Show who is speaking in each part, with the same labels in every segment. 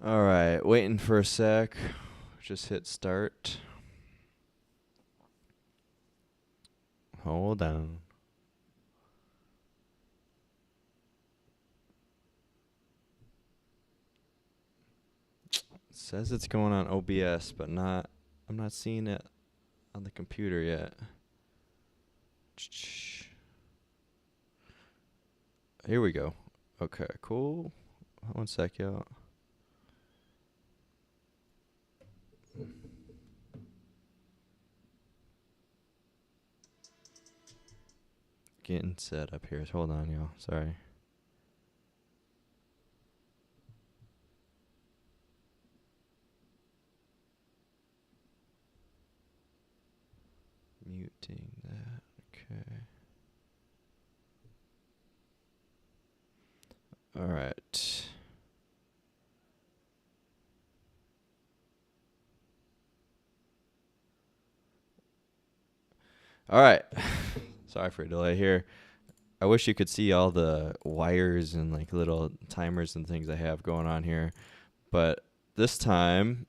Speaker 1: All right, waiting for a sec. Just hit start. Hold on. It says it's going on OBS, but I'm not seeing it on the computer yet. Here we go. Okay, cool. One sec, y'all. Getting set up here. Hold on, y'all. Sorry. Muting that. Okay. All right. All right. Sorry for a delay here. I wish you could see all the wires and like little timers and things I have going on here. But this time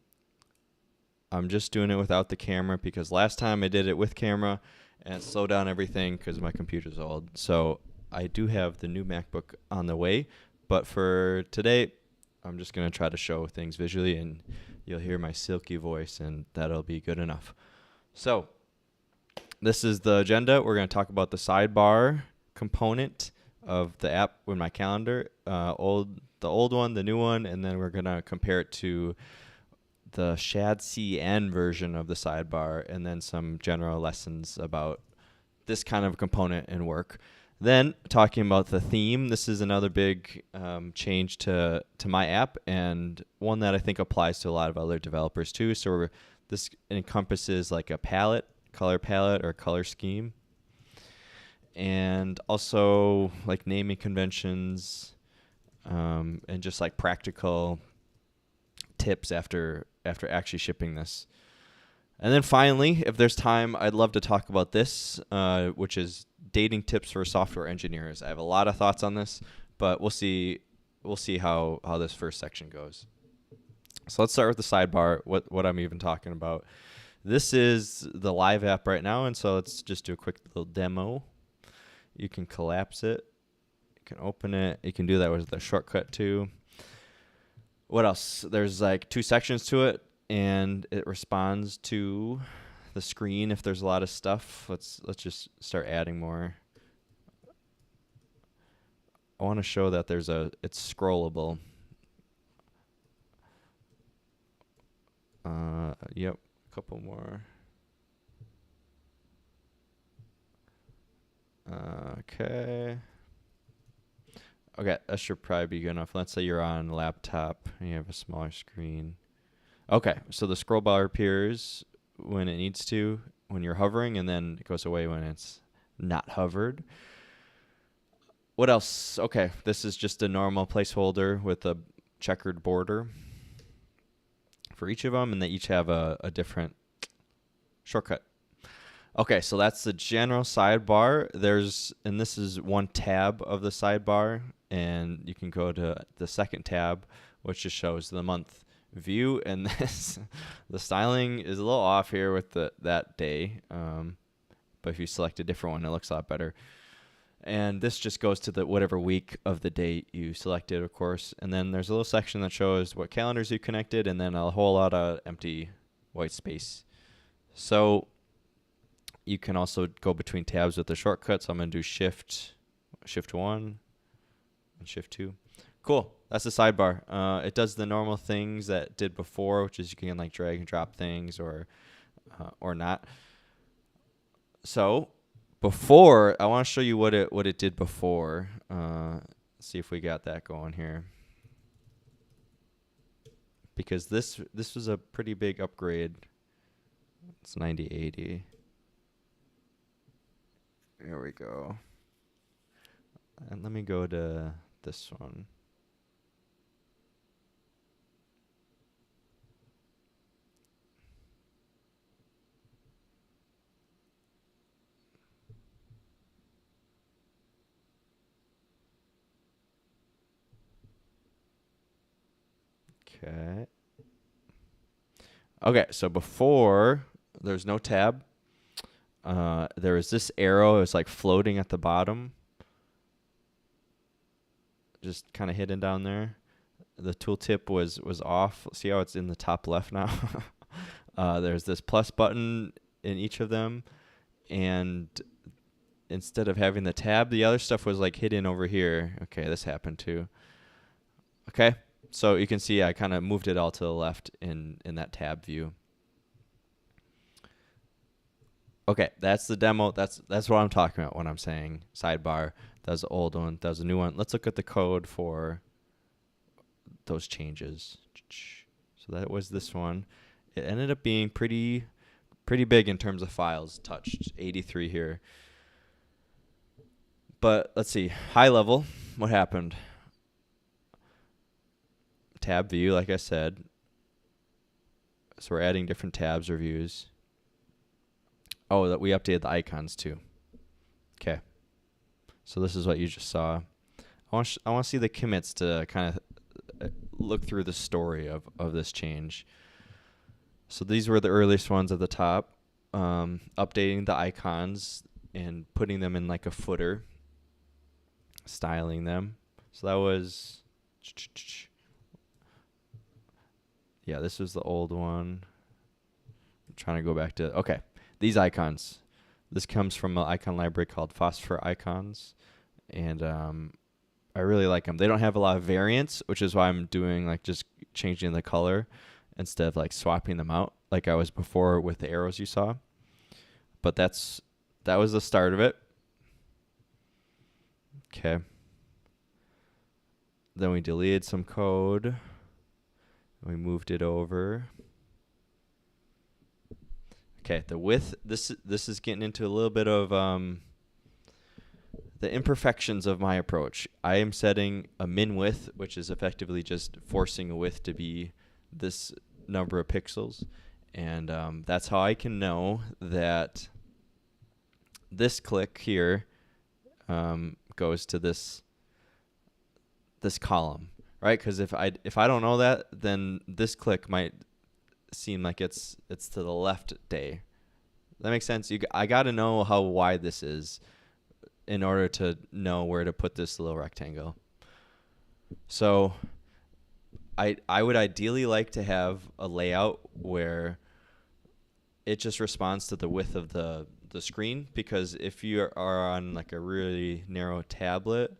Speaker 1: I'm just doing it without the camera because last time I did it with camera and it slowed down everything because my computer's old. So I do have the new MacBook on the way. But for today, I'm just going to try to show things visually and you'll hear my silky voice and that'll be good enough. So this is the agenda. We're going to talk about the sidebar component of the app with my calendar, the old one, the new one, and then we're going to compare it to the Shad CN version of the sidebar, and then some general lessons about this kind of component and work. Then talking about the theme, this is another big change to my app, and one that I think applies to a lot of other developers too. So this encompasses like a palette, color palette or color scheme, and also like naming conventions, and just like practical tips after actually shipping this. And then finally, if there's time, I'd love to talk about this, which is dating tips for software engineers. I have a lot of thoughts on this, but we'll see how this first section goes. So let's start with the sidebar, what I'm even talking about. This is the live app right now, and so let's just do a quick little demo. You can collapse it. You can open it. You can do that with the shortcut too. What else? There's like 2 sections to it, and it responds to the screen if there's a lot of stuff. Let's just start adding more. I want to show that it's scrollable. Yep, a couple more. Okay. Okay, that should probably be good enough. Let's say you're on a laptop and you have a smaller screen. Okay, so the scroll bar appears when it needs to, when you're hovering, and then it goes away when it's not hovered. What else? Okay, this is just a normal placeholder with a checkered border for each of them, and they each have a different shortcut. Okay, so that's the general sidebar. And this is one tab of the sidebar, and you can go to the second tab, which just shows the month view. And the styling is a little off here with that day, but if you select a different one, it looks a lot better. And this just goes to the whatever week of the date you selected, of course. And then there's a little section that shows what calendars you connected, and then a whole lot of empty white space. So you can also go between tabs with the shortcut. So I'm going to do Shift 1 and Shift 2. Cool. That's the sidebar. It does the normal things that it did before, which is you can like drag and drop things or not. So before, I want to show you what it did before. See if we got that going here. Because this was a pretty big upgrade. It's 9080. Here we go. And let me go to this one. Okay. Okay, so before there's no tab. There was this arrow. It was like floating at the bottom, just kind of hidden down there. The tooltip was off. See how it's in the top left now? There's this plus button in each of them, and instead of having the tab, the other stuff was like hidden over here. Okay, this happened too. Okay, so you can see I kind of moved it all to the left in that tab view. Okay, that's the demo. That's what I'm talking about when I'm saying sidebar. That was the old one. That was the new one. Let's look at the code for those changes. So that was this one. It ended up being pretty big in terms of files touched. 83 here. But let's see. High level, what happened? Tab view, like I said. So we're adding different tabs or views. Oh, that we updated the icons too. Okay. So this is what you just saw. I want to see the commits to kind of look through the story of this change. So these were the earliest ones at the top. Updating the icons and putting them in like a footer. Styling them. So that was... Yeah, this was the old one. I'm trying to go back to... Okay. These icons. This comes from an icon library called Phosphor Icons, and I really like them. They don't have a lot of variants, which is why I'm doing like just changing the color instead of like swapping them out like I was before with the arrows you saw. But that was the start of it. Okay. Then we deleted some code. And we moved it over. Okay, the width, this is getting into a little bit of the imperfections of my approach. I am setting a min width, which is effectively just forcing a width to be this number of pixels. And that's how I can know that this click here goes to this column, right? Because if I don't know that, then this click might seem like it's to the left day. That makes sense. I got to know how wide this is in order to know where to put this little rectangle. So I would ideally like to have a layout where it just responds to the width of the screen, because if you are on like a really narrow tablet,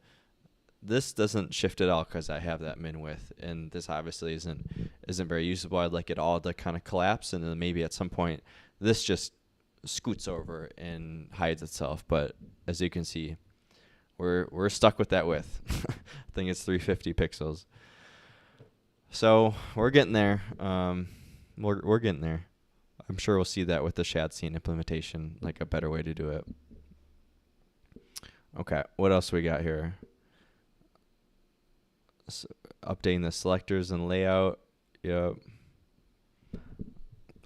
Speaker 1: this doesn't shift at all because I have that min width, and this obviously isn't very usable. I'd like it all to kind of collapse, and then maybe at some point this just scoots over and hides itself. But as you can see, we're stuck with that width. I think it's 350 pixels. So we're getting there. We're getting there. I'm sure we'll see that with the shad scene implementation, like a better way to do it. Okay, what else we got here? So updating the selectors and layout. Yep.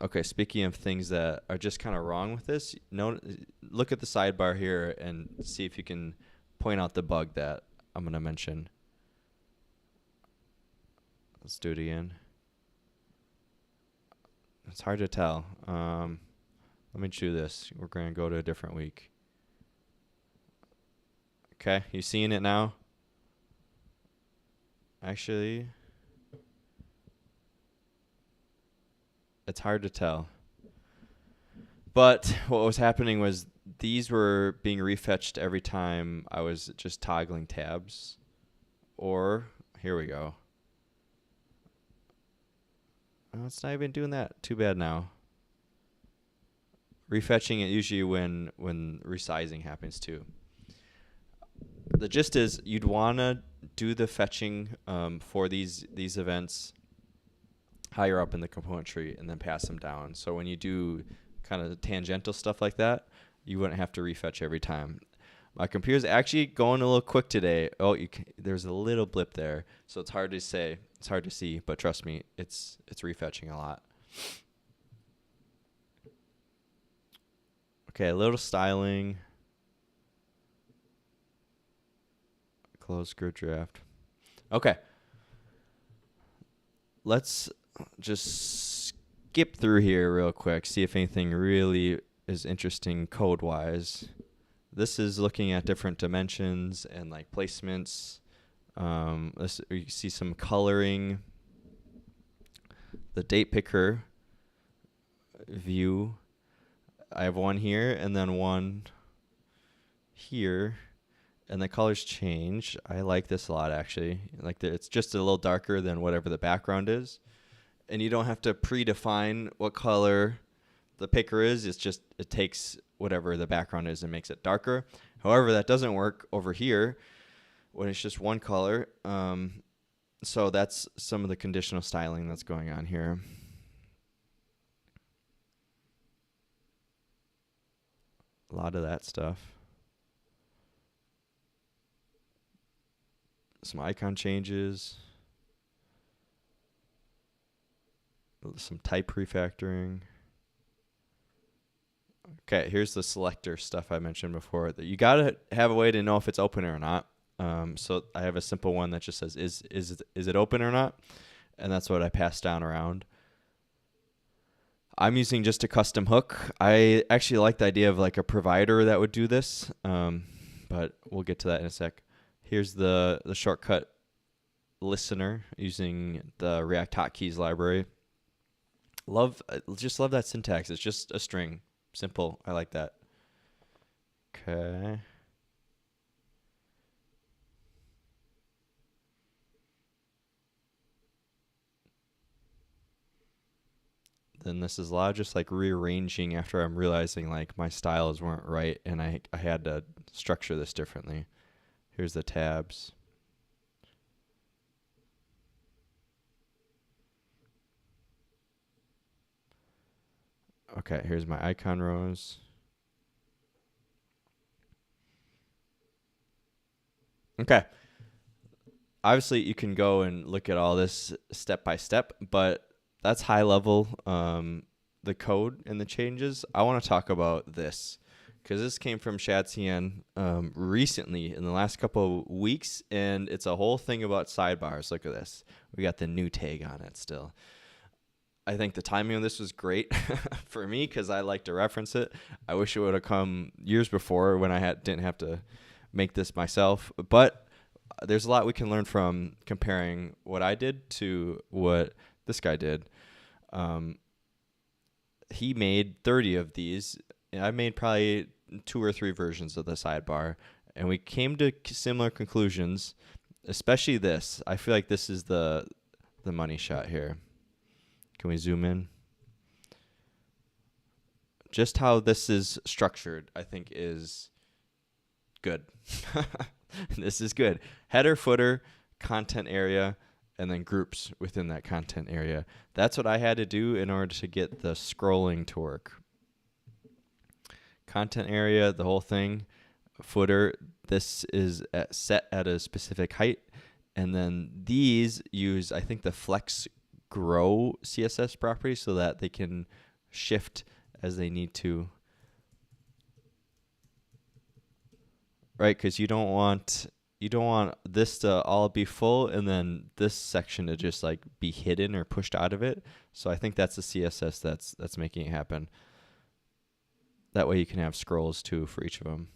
Speaker 1: Okay, speaking of things that are just kind of wrong with this, look at the sidebar here and see if you can point out the bug that I'm going to mention. Let's do it again. It's hard to tell. Let me do this. We're going to go to a different week. Okay, you seeing it now? Actually, it's hard to tell. But what was happening was these were being refetched every time I was just toggling tabs. Or, here we go. Oh, it's not even doing that. Too bad now. Refetching it usually when resizing happens too. The gist is you'd want to do the fetching for these events higher up in the component tree and then pass them down. So when you do kind of tangential stuff like that, you wouldn't have to refetch every time. My computer's actually going a little quick today. Oh, there's a little blip there, so it's hard to say. It's hard to see, but trust me, it's refetching a lot. Okay, a little styling. Close grid draft. Okay. let's just skip through here real quick, see if anything really is interesting code-wise. This is looking at different dimensions and like placements. You see some coloring. The date picker view. I have one here and then one here, and the colors change. I like this a lot, actually. Like it's just a little darker than whatever the background is, and you don't have to predefine what color the picker is. It's just it takes whatever the background is and makes it darker. However, that doesn't work over here when it's just one color. So that's some of the conditional styling that's going on here. A lot of that stuff. Some icon changes. Some type refactoring. Okay, here's the selector stuff I mentioned before. That you gotta have a way to know if it's open or not. So I have a simple one that just says is it open or not, and that's what I pass down around. I'm using just a custom hook. I actually like the idea of like a provider that would do this, but we'll get to that in a sec. Here's the shortcut listener using the React Hotkeys library. Just love that syntax. It's just a string. Simple. I like that. Okay. Then this is a lot of just like rearranging after I'm realizing like my styles weren't right and I had to structure this differently. Here's the tabs. Okay, here's my icon rows. Okay. Obviously, you can go and look at all this step by step, but that's high level, the code and the changes. I want to talk about this because this came from Shadsian recently in the last couple of weeks, and it's a whole thing about sidebars. Look at this. We got the new tag on it still. I think the timing of this was great for me because I like to reference it. I wish it would have come years before when I didn't have to make this myself. But there's a lot we can learn from comparing what I did to what this guy did. He made 30 of these. I made probably 2 or 3 versions of the sidebar, and we came to similar conclusions, especially this. I feel like this is the money shot here. Can we zoom in? Just how this is structured, I think, is good. This is good. Header, footer, content area, and then groups within that content area. That's what I had to do in order to get the scrolling to work. Content area, the whole thing. Footer, this is set at a specific height. And then these use, I think, the flex grow CSS property so that they can shift as they need to. Right, because you don't want this to all be full and then this section to just like be hidden or pushed out of it. So I think that's the CSS that's making it happen. That way you can have scrolls too for each of them.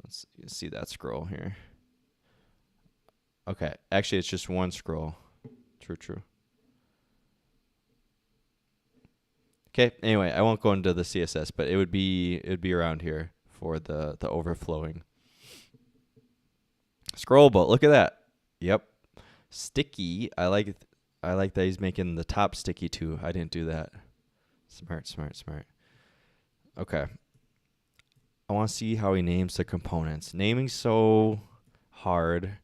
Speaker 1: Let's see that scroll here. Okay, actually it's just one scroll. True. Okay, anyway, I won't go into the CSS, but it would be around here for the overflowing. Scrollable, look at that. Yep. Sticky, I like that he's making the top sticky too. I didn't do that. Smart. Okay. I want to see how he names the components. Naming's so hard.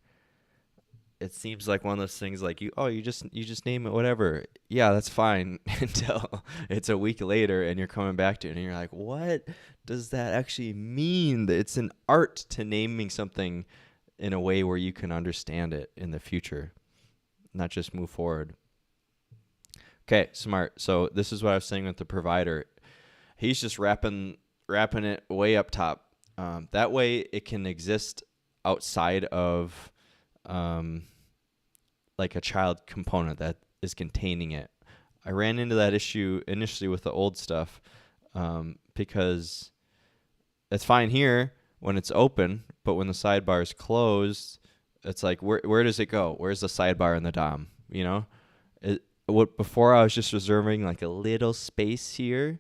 Speaker 1: It seems like one of those things like you just name it whatever. Yeah, that's fine until it's a week later and you're coming back to it and you're like, what does that actually mean? It's an art to naming something in a way where you can understand it in the future, not just move forward. Okay, smart. So this is what I was saying with the provider. He's just wrapping it way up top. That way it can exist outside of like a child component that is containing it. I ran into that issue initially with the old stuff because it's fine here when it's open, but when the sidebar is closed, it's like where does it go? Where's the sidebar in the DOM? You know, before I was just reserving like a little space here,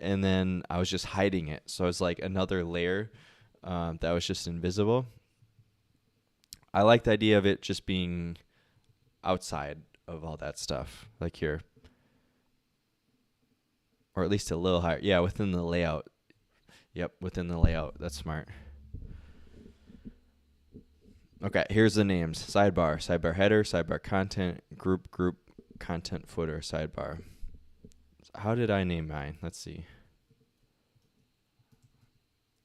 Speaker 1: and then I was just hiding it. So it's like another layer that was just invisible. I like the idea of it just being outside of all that stuff, like here. Or at least a little higher. Yeah, within the layout. Yep, within the layout. That's smart. Okay, here's the names. Sidebar, sidebar header, sidebar content, group, content footer, sidebar. How did I name mine? Let's see.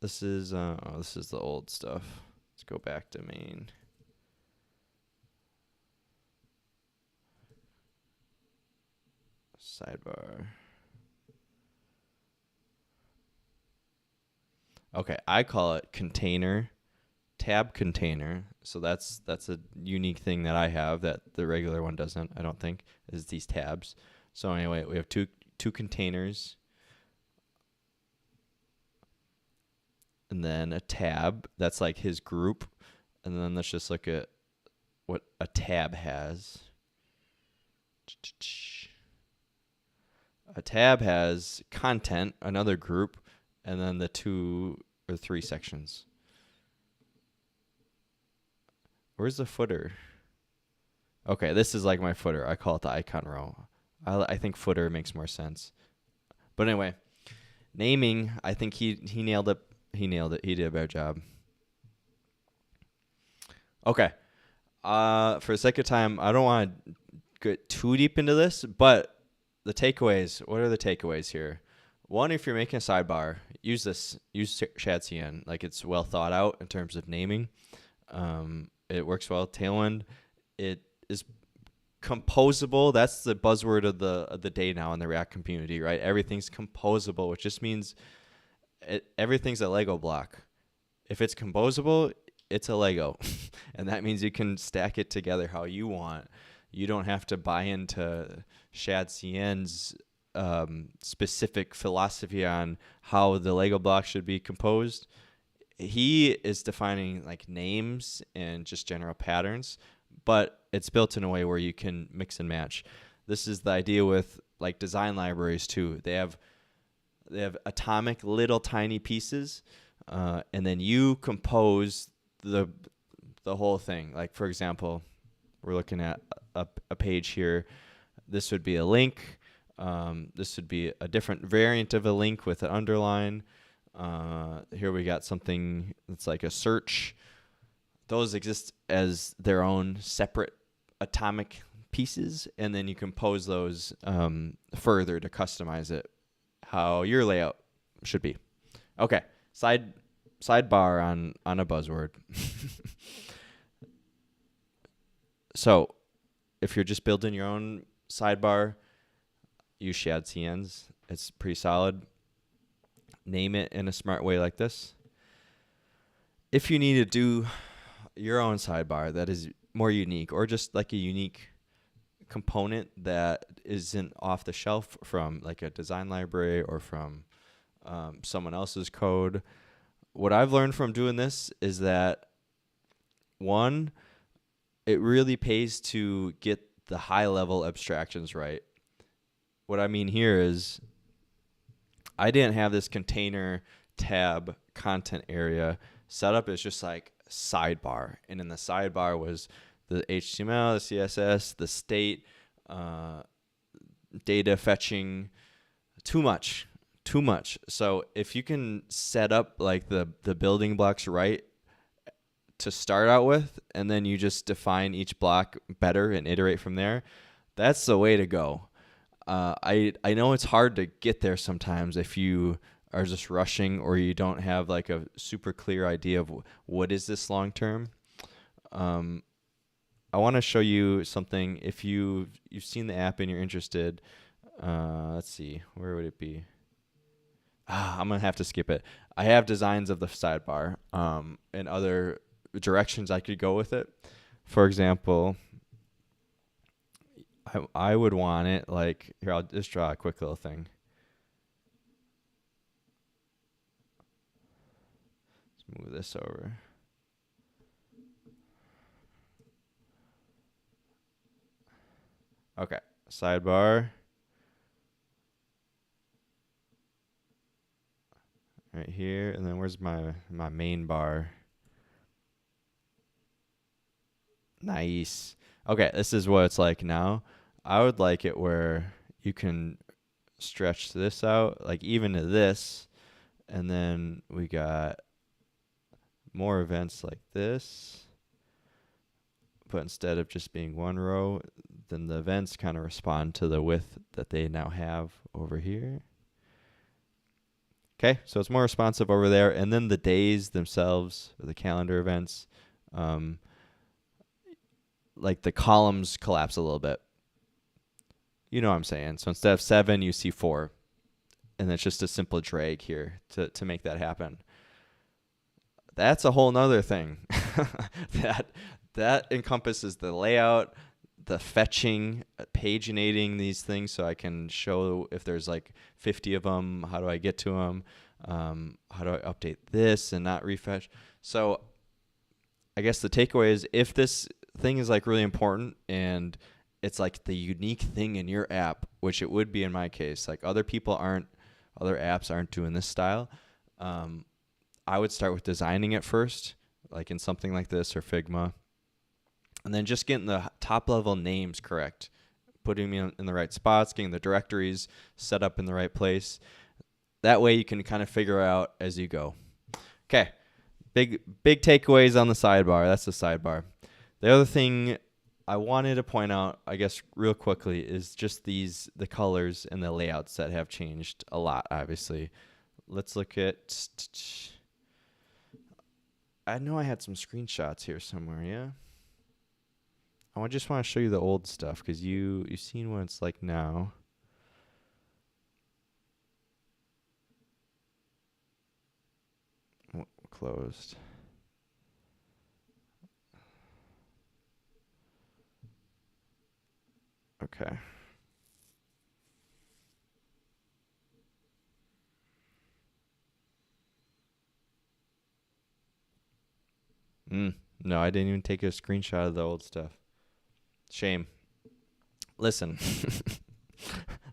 Speaker 1: This is the old stuff. Let's go back to main. Sidebar. Okay, I call it container, tab container. So that's a unique thing that I have that the regular one doesn't, I don't think, is these tabs. So anyway, we have two containers. And then a tab, that's like his group. And then let's just look at what a tab has. A tab has content, another group, and then the 2 or 3 sections. Where's the footer? Okay, this is like my footer. I call it the icon row. I think footer makes more sense. But anyway, naming, I think he nailed it. He nailed it. He did a better job. Okay. For the sake of time, I don't want to get too deep into this, but the takeaways, what are the takeaways here? One, if you're making a sidebar, use ShadCN. Like, it's well thought out in terms of naming. It works well. Tailwind, it is composable. That's the buzzword of the day now in the React community, right? Everything's composable, which just means everything's a Lego block. If it's composable, it's a Lego. And that means you can stack it together how you want. You don't have to buy into ShadCN's specific philosophy on how the Lego block should be composed. He is defining like names and just general patterns, but it's built in a way where you can mix and match. This is the idea with like design libraries too. They have atomic little tiny pieces, and then you compose the whole thing. Like, for example, we're looking at a page here. This would be a link. This would be a different variant of a link with an underline. Here we got something that's like a search. Those exist as their own separate atomic pieces, and then you compose those further to customize it how your layout should be. Okay, sidebar on a buzzword. So, if you're just building your own sidebar, use ShadCN's. It's pretty solid. Name it in a smart way like this. If you need to do your own sidebar that is more unique, or just like a unique component that isn't off the shelf from like a design library or from someone else's code, what I've learned from doing this is that, one, it really pays to get the high level abstractions right. What I mean here is I didn't have this container tab content area set up as just like sidebar. And in the sidebar was the HTML, the CSS, the state, data fetching, too much. So if you can set up like the building blocks right to start out with, and then you just define each block better and iterate from there, that's the way to go. I know it's hard to get there sometimes if you are just rushing or you don't have like a super clear idea of what is this long term. I want to show you something. If you've seen the app and you're interested, let's see, where would it be? I'm gonna have to skip it. I have designs of the sidebar and other directions I could go with it. For example, I would want it like here. I'll just draw a quick little thing. Let's move this over. Okay, sidebar right here, and then where's my main bar? Nice. Okay, this is what it's like now. I would like it where you can stretch this out, like even to this, and then we got more events like this. But instead of just being one row, then the events kind of respond to the width that they now have over here. Okay, so it's more responsive over there. And then the days themselves, or the calendar events, like the columns collapse a little bit. You know what I'm saying? So instead of 7, you see 4. And it's just a simple drag here to make that happen. That's a whole nother thing. that encompasses the layout, the fetching, paginating these things so I can show if there's like 50 of them, how do I get to them? How do I update this and not refetch? So I guess the takeaway is if this thing is like really important and it's like the unique thing in your app, which it would be in my case, like other apps aren't doing this style. I would start with designing it first, like in something like this or Figma, and then just getting the top level names correct, putting them in the right spots, getting the directories set up in the right place. That way you can kind of figure out as you go. Okay, big takeaways on the sidebar. That's the sidebar. The other thing I wanted to point out, I guess real quickly, is just the colors and the layouts that have changed a lot, obviously. Let's look at... I know I had some screenshots here somewhere, yeah? I just want to show you the old stuff because you've seen what it's like now. Closed. Okay. No, I didn't even take a screenshot of the old stuff. Shame. Listen,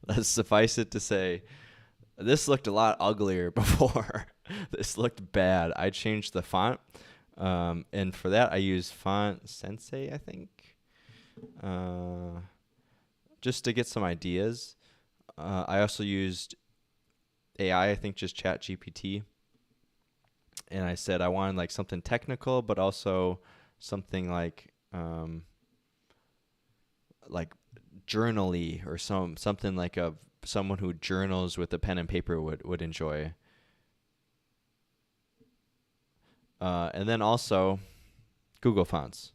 Speaker 1: let's suffice it to say, this looked a lot uglier before. This looked bad. I changed the font, and for that I used Font Sensei, I think, just to get some ideas. I also used AI, I think just Chat GPT. And I said I wanted like something technical, but also something like journal-y or something like someone who journals with a pen and paper would enjoy. And then also Google Fonts.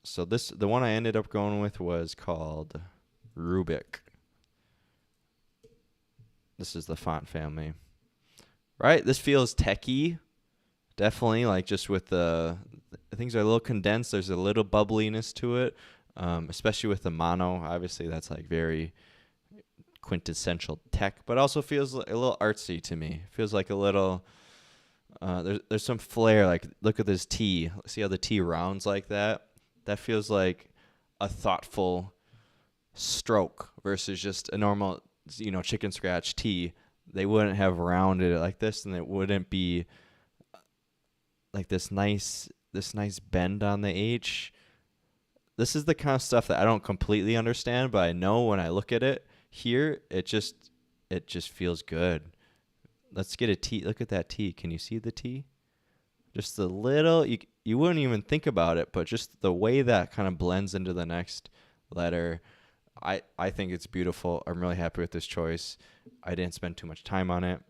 Speaker 1: So the one I ended up going with was called Rubik. This is the font family. Right? This feels techy. Definitely, like just with things are a little condensed. There's a little bubbliness to it, especially with the mono. Obviously, that's like very quintessential tech, but also feels a little artsy to me. Feels like a little, there's some flair. Like, look at this T. See how the T rounds like that? That feels like a thoughtful stroke versus just a normal, chicken scratch T. They wouldn't have rounded it like this, and it wouldn't be like this nice bend on the H. This is the kind of stuff that I don't completely understand, but I know when I look at it here, it just feels good. Let's get a T. Look at that T. Can you see the T? Just a little, you wouldn't even think about it, but just the way that kind of blends into the next letter, I think it's beautiful. I'm really happy with this choice. I didn't spend too much time on it.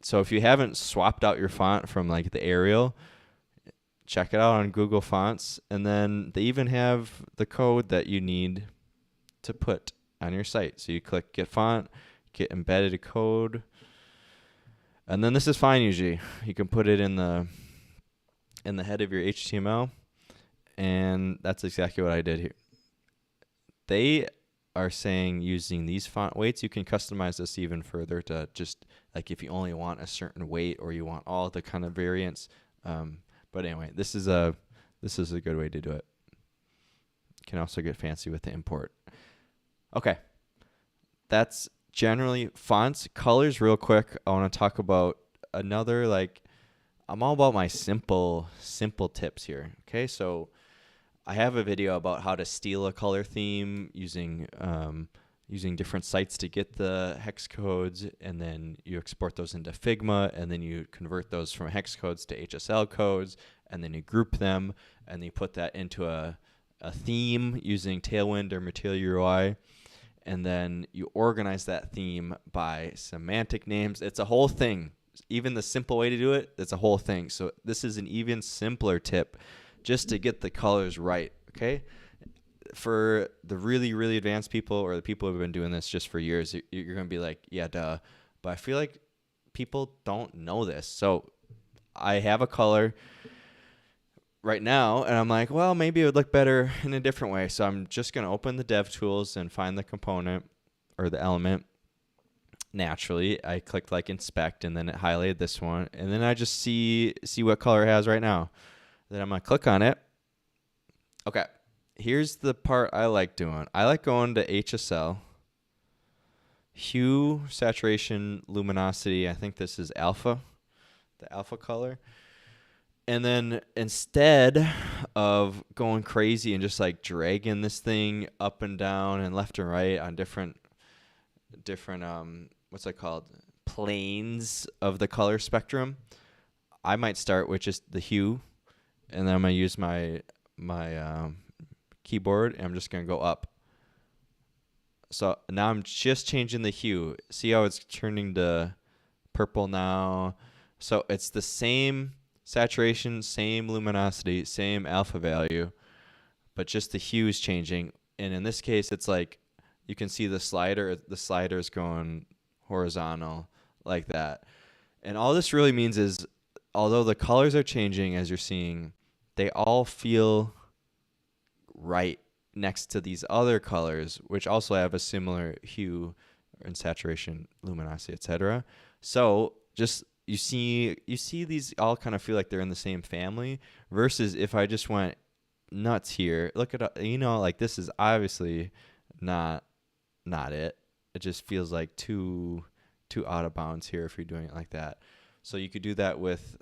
Speaker 1: So if you haven't swapped out your font from like the Arial, check it out on Google Fonts. And then they even have the code that you need to put on your site. So you click Get Font, get embedded code. And then this is fine usually. You can put it in the in the head of your HTML, and that's exactly what I did here. They are saying using these font weights, you can customize this even further to just like if you only want a certain weight or you want all the kind of variants. But anyway, this is a good way to do it. You can also get fancy with the import. Okay, that's generally fonts. Colors, real quick, I want to talk about another, like, I'm all about my simple tips here. Okay, so I have a video about how to steal a color theme using different sites to get the hex codes, and then you export those into Figma, and then you convert those from hex codes to HSL codes, and then you group them, and you put that into a theme using Tailwind or Material UI, and then you organize that theme by semantic names. It's a whole thing. Even the simple way to do it, it's a whole thing. So this is an even simpler tip just to get the colors right, okay? For the really, really advanced people or the people who have been doing this just for years, you're going to be like, yeah, duh. But I feel like people don't know this. So I have a color right now, and I'm like, well, maybe it would look better in a different way. So I'm just going to open the dev tools and find the component or the element. Naturally, I clicked like inspect, and then it highlighted this one, and then I just see what color it has right now. Then I'm going to click on it. Okay, here's the part I like doing. I like going to HSL, hue, saturation, luminosity. I think this is alpha, the alpha color. And then instead of going crazy and just like dragging this thing up and down and left and right on different what's that called, planes of the color spectrum, I might start with just the hue, and then I'm going to use my keyboard, and I'm just going to go up. So now I'm just changing the hue. See how it's turning to purple now? So it's the same saturation, same luminosity, same alpha value, but just the hue is changing. And in this case, it's like you can see the slider's going horizontal like that. And all this really means is, although the colors are changing as you're seeing, they all feel right next to these other colors, which also have a similar hue and saturation, luminosity, etc. So just you see these all kind of feel like they're in the same family, versus if I just went nuts here, look at, like this is obviously not it. It just feels like too out of bounds here if you're doing it like that. So you could do that with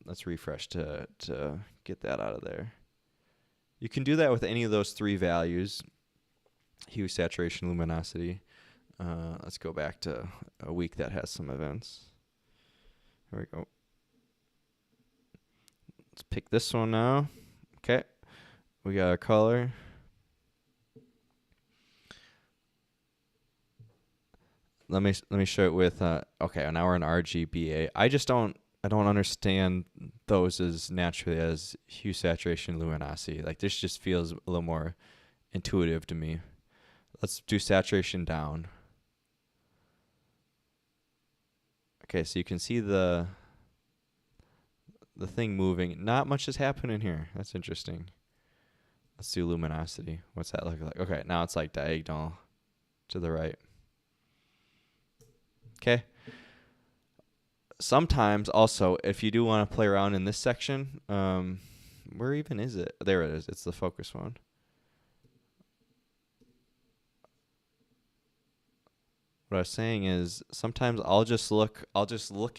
Speaker 1: let's refresh to get that out of there. You can do that with any of those three values: hue, saturation, luminosity. Let's go back to a week that has some events. Here we go. Let's pick this one now. Okay, we got our color. Let me show it with okay, now we're in RGBA. I don't understand those as naturally as hue, saturation, luminosity. Like this just feels a little more intuitive to me. Let's do saturation down. Okay, so you can see the thing moving. Not much is happening here. That's interesting. Let's do luminosity. What's that look like? Okay, now it's like diagonal to the right. Okay. Sometimes also, if you do want to play around in this section, where even is it? There it is. It's the focus one. What I was saying is sometimes I'll just look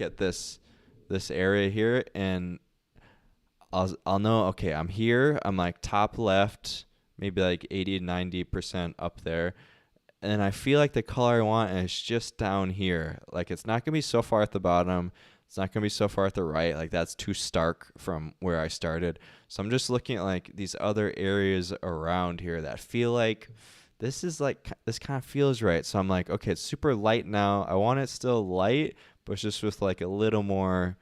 Speaker 1: at this area here, and I'll know, okay, I'm here. I'm like top left, maybe like 80 to 90% up there. And I feel like the color I want is just down here. Like it's not going to be so far at the bottom. It's not going to be so far at the right. Like that's too stark from where I started. So I'm just looking at like these other areas around here that feel like this kind of feels right. So I'm like, okay, it's super light now. I want it still light, but just with like a little more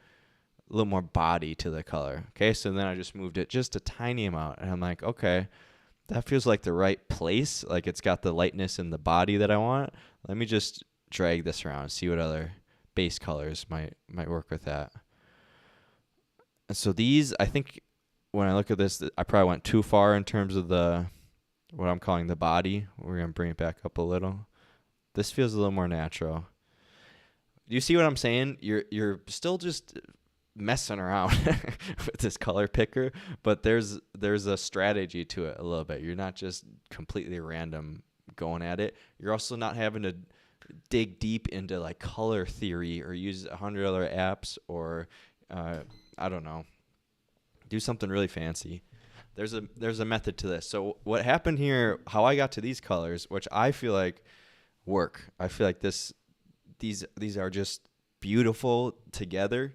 Speaker 1: body to the color. Okay, so then I just moved it just a tiny amount, and I'm like, okay, that feels like the right place. Like it's got the lightness and the body that I want. Let me just drag this around, see what other base colors might work with that. So these, I think, when I look at this, I probably went too far in terms of what I'm calling the body. We're gonna bring it back up a little. This feels a little more natural. Do you see what I'm saying? You're still just messing around with this color picker, but there's a strategy to it a little bit. You're not just completely random going at it. You're also not having to dig deep into like color theory or use 100 other apps or I don't know, do something really fancy. There's a method to this. So what happened here, how I got to these colors, which I feel like work. I feel like these are just beautiful together.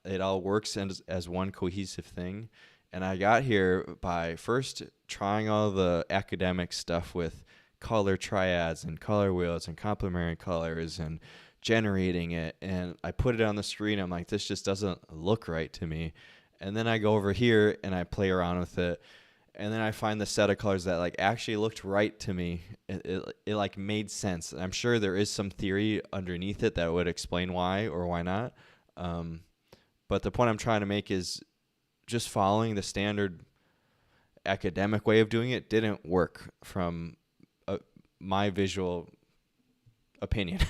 Speaker 1: It all works as one cohesive thing. And I got here by first trying all the academic stuff with color triads and color wheels and complementary colors and generating it. And I put it on the screen. I'm like, this just doesn't look right to me. And then I go over here and I play around with it. And then I find the set of colors that like actually looked right to me. It like made sense. I'm sure there is some theory underneath it that would explain why or why not. But the point I'm trying to make is just following the standard academic way of doing it didn't work from my visual opinion.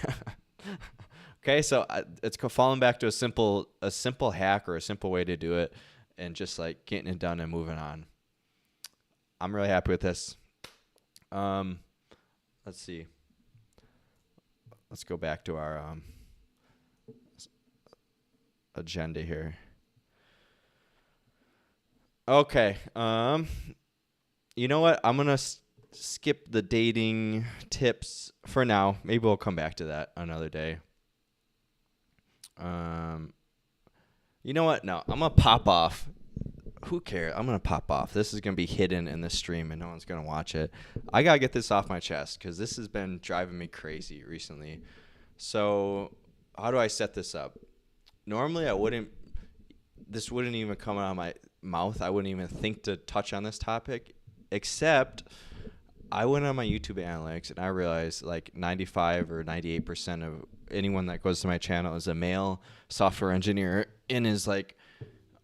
Speaker 1: Okay, so it's falling back to a simple hack or a simple way to do it, and just like getting it done and moving on. I'm really happy with this. Let's see. Let's go back to our agenda here. Okay. You know what? I'm gonna skip the dating tips for now. Maybe we'll come back to that another day. You know what? No, I'm gonna pop off. Who cares? I'm gonna pop off. This is gonna be hidden in the stream, and no one's gonna watch it. I gotta get this off my chest because this has been driving me crazy recently. So, how do I set this up? Normally, this wouldn't even come out of my mouth. I wouldn't even think to touch on this topic, except I went on my YouTube analytics and I realized like 95 or 98% of anyone that goes to my channel is a male software engineer in his like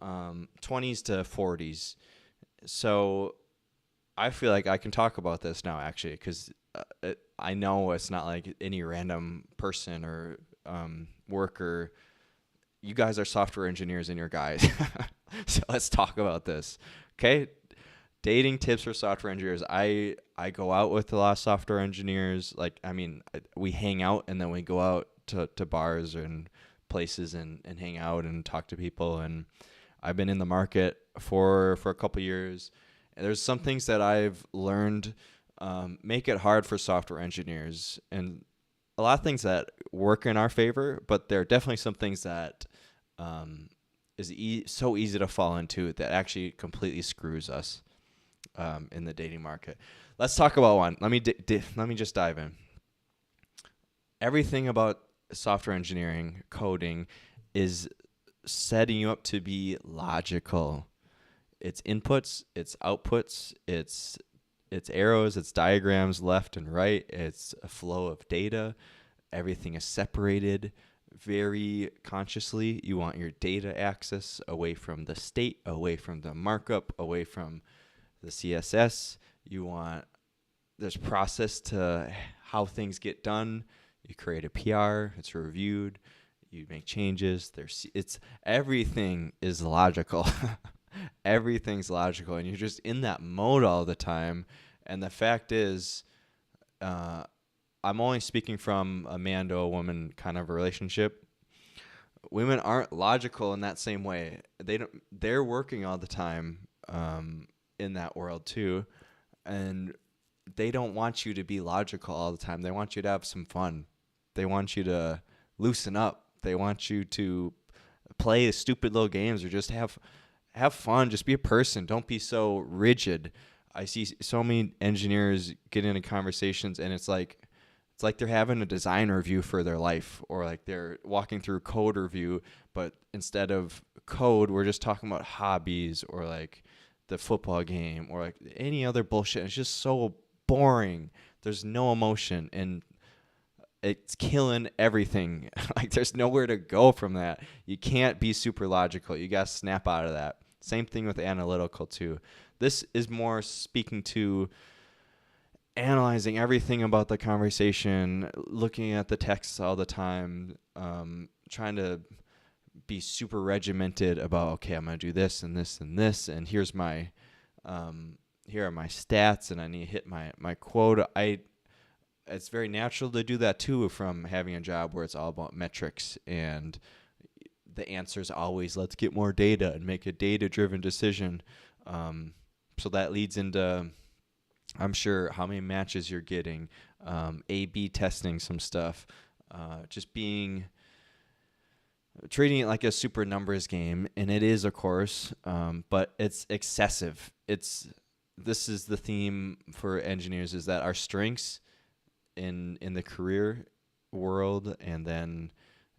Speaker 1: 20s to 40s. So I feel like I can talk about this now actually because I know it's not like any random person or worker. You guys are software engineers and you're guys. So let's talk about this. Okay? Dating tips for software engineers. I go out with a lot of software engineers. Like, I mean, we hang out and then we go out to bars and places and hang out and talk to people. And I've been in the market for a couple years. And there's some things that I've learned make it hard for software engineers. And a lot of things that work in our favor, but there are definitely some things that is so easy to fall into that actually completely screws us in the dating market. Let's talk about one. Let me just dive in. Everything about software engineering, coding, is setting you up to be logical. It's inputs, it's outputs, it's arrows, it's diagrams left and right, it's a flow of data. Everything is separated very consciously. You want your data access away from the state, away from the markup, away from the CSS. There's process to how things get done. You create a PR, it's reviewed, you make changes. Everything is logical. Everything's logical, and you're just in that mode all the time. And the fact is, I'm only speaking from a man to a woman kind of a relationship. Women aren't logical in that same way. They're working all the time in that world too, and they don't want you to be logical all the time. They want you to have some fun. They want you to loosen up. They want you to play stupid little games or just have fun. Just be a person. Don't be so rigid. I see so many engineers get into conversations and it's like they're having a design review for their life, or like they're walking through code review, but instead of code, we're just talking about hobbies or like the football game or like any other bullshit. It's just so boring. There's no emotion. And it's killing everything. Like there's nowhere to go from that. You can't be super logical. You got to snap out of that. Same thing with analytical too. This is more speaking to analyzing everything about the conversation, looking at the texts all the time, trying to be super regimented about, okay, I'm going to do this and this and this, and here's my here are my stats, and I need to hit my quota. It's very natural to do that too from having a job where it's all about metrics, and the answer is always let's get more data and make a data-driven decision. So that leads into, I'm sure, how many matches you're getting, A/B testing some stuff, just treating it like a super numbers game, and it is, of course, but it's excessive. This is the theme for engineers, is that our strengths in the career world and then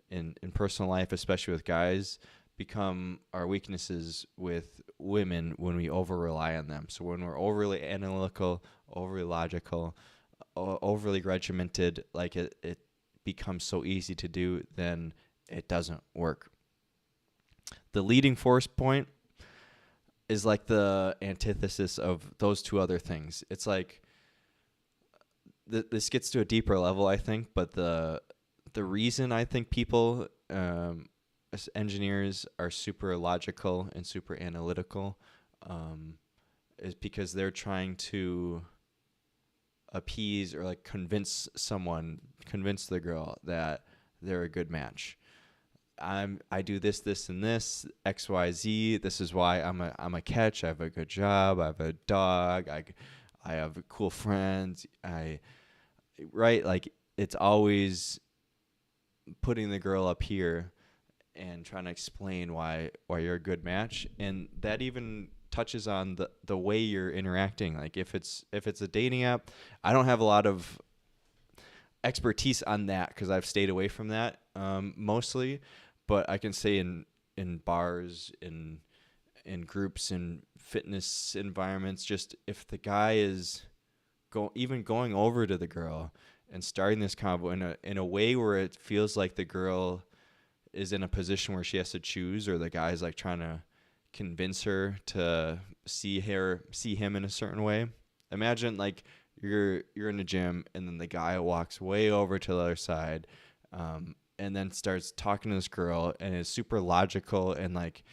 Speaker 1: in personal life, especially with guys, become our weaknesses with women when we over rely on them. So when we're overly analytical, overly logical, overly regimented, like it becomes so easy to do, then it doesn't work. The leading force point is like the antithesis of those two other things. It's like this gets to a deeper level, I think, but the reason I think people, as engineers, are super logical and super analytical is because they're trying to appease or like convince the girl that they're a good match. I do this, this, and this, X, Y, Z. This is why I'm a catch. I have a good job. I have a dog. I have cool friends. Right? Like it's always putting the girl up here and trying to explain why you're a good match, and that even touches on the way you're interacting. Like if it's a dating app, I don't have a lot of expertise on that because I've stayed away from that mostly, but I can say in bars, in groups, in fitness environments, just if the guy is going over to the girl and starting this convo in a way where it feels like the girl is in a position where she has to choose, or the guy's like trying to convince her to see him in a certain way. Imagine like you're in the gym and then the guy walks way over to the other side, and then starts talking to this girl and is super logical, and like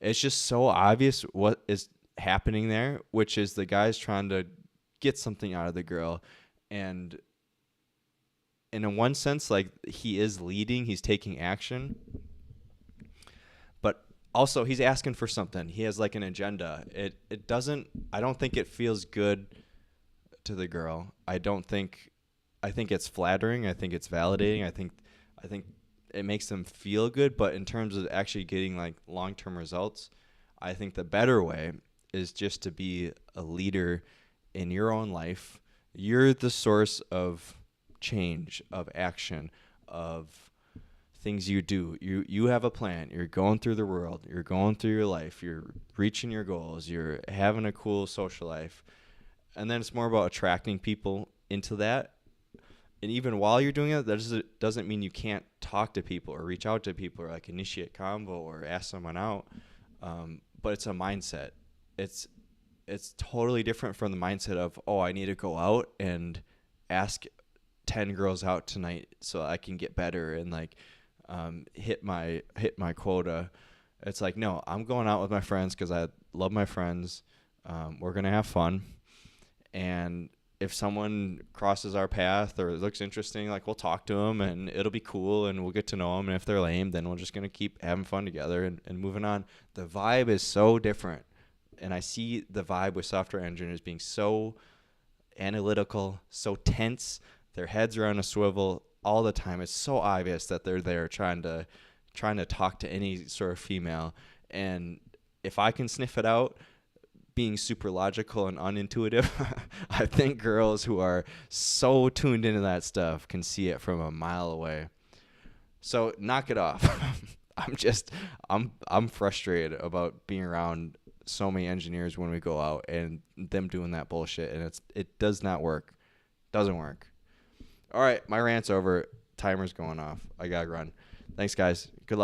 Speaker 1: it's just so obvious what is happening there, which is the guy's trying to get something out of the girl, and in one sense, like he is leading, he's taking action, but also he's asking for something. He has like an agenda. I don't think it feels good to the girl. I think it's flattering. I think it's validating. I think it makes them feel good, but in terms of actually getting like long-term results, I think the better way is just to be a leader in your own life. You're the source of change, of action, of things you do. You have a plan. You're going through the world. You're going through your life. You're reaching your goals. You're having a cool social life. And then it's more about attracting people into that. And even while you're doing it, that doesn't mean you can't talk to people or reach out to people or like initiate convo or ask someone out. But it's a mindset. It's totally different from the mindset of, oh, I need to go out and ask 10 girls out tonight so I can get better and like hit my quota. It's like, no, I'm going out with my friends because I love my friends. We're going to have fun. And if someone crosses our path or looks interesting, like we'll talk to them and it'll be cool and we'll get to know them. And if they're lame, then we're just going to keep having fun together and moving on. The vibe is so different. And I see the vibe with software engineers being so analytical, so tense. Their heads are on a swivel all the time. It's so obvious that they're there trying to talk to any sort of female. And if I can sniff it out, being super logical and unintuitive, I think girls who are so tuned into that stuff can see it from a mile away. So knock it off. I'm frustrated about being around so many engineers when we go out and them doing that bullshit, and it does not work. Doesn't work. All right, my rant's over. Timer's going off. I gotta run. Thanks, guys. Good luck.